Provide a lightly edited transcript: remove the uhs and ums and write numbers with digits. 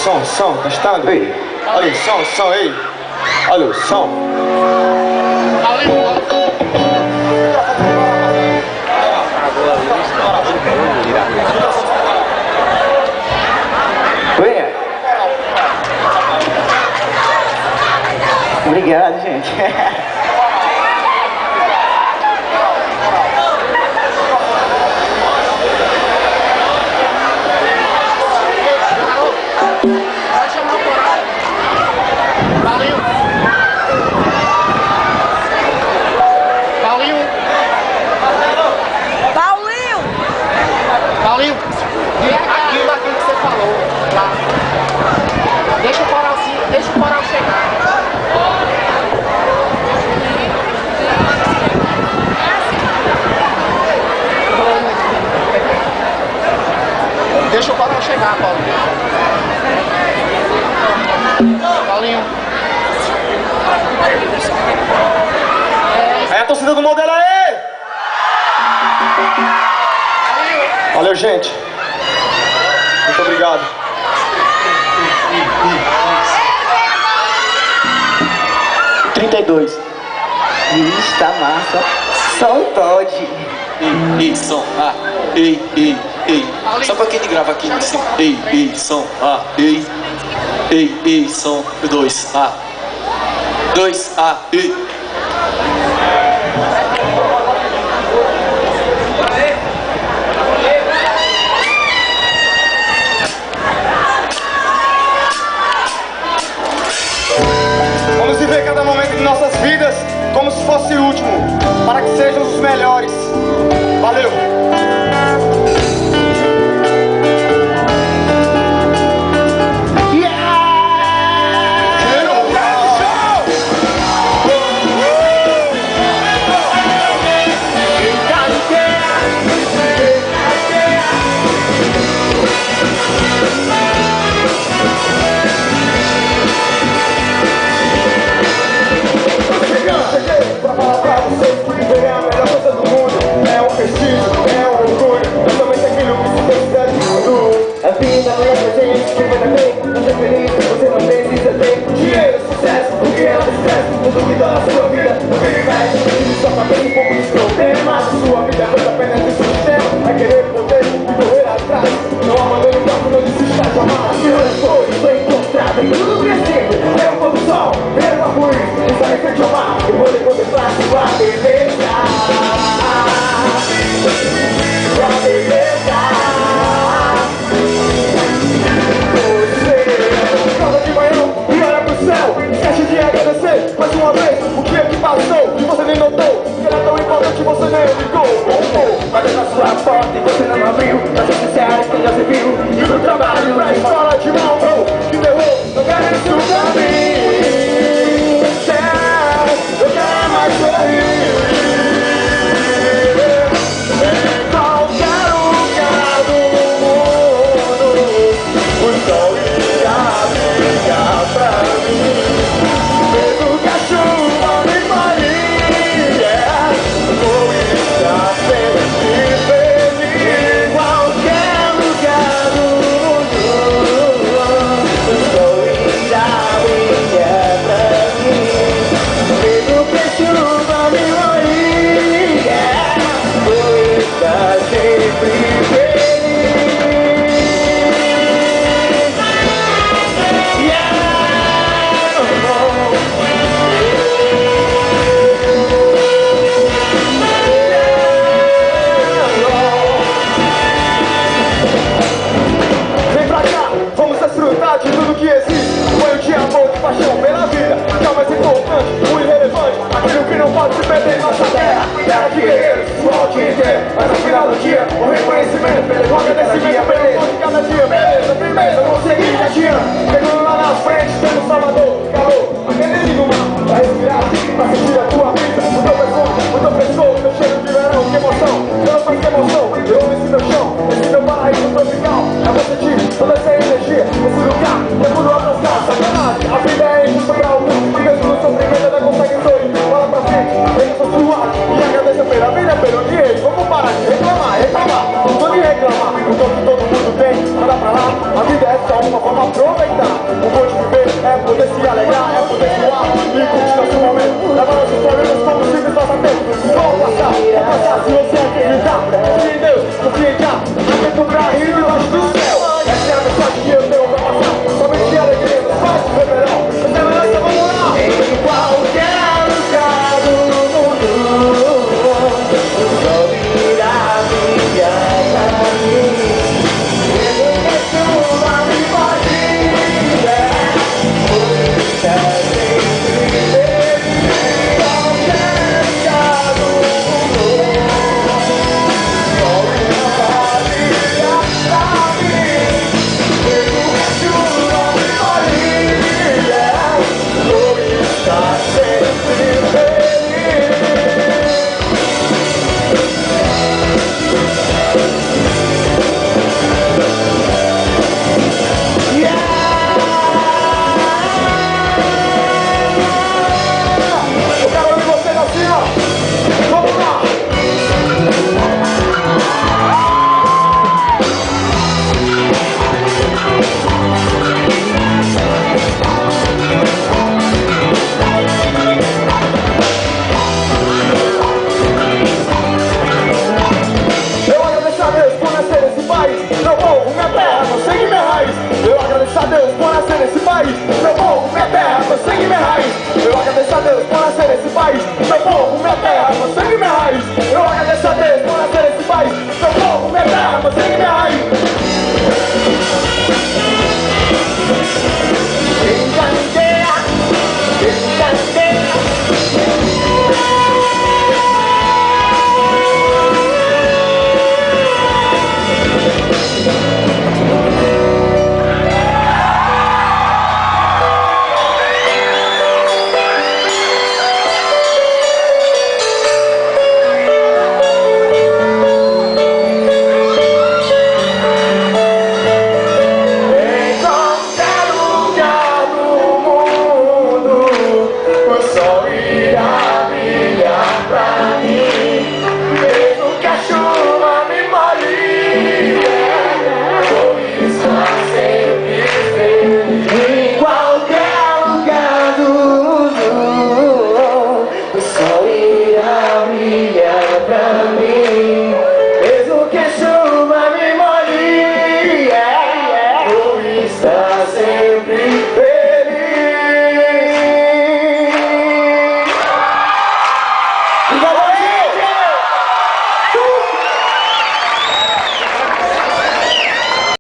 som, testando. Ei. Olha o som aí. Olha o som. Obrigado, gente. Paulinho, aquilo que você falou lá. Deixa o coral chegar. Deixa o coral chegar, Paulinho. É a torcida do modelo aí! Valeu, gente. Muito obrigado. Ixi, tá massa. Só um Todd. Ei, som, ei. Só pra quem grava aqui em cima. Ei, som, ei, som, 2A. 2A, ei. Vamos viver cada momento de nossas vidas como se fosse o último, para que sejam os melhores. Valeu! Mas no final do dia, o reconhecimento, pelo agradecimento.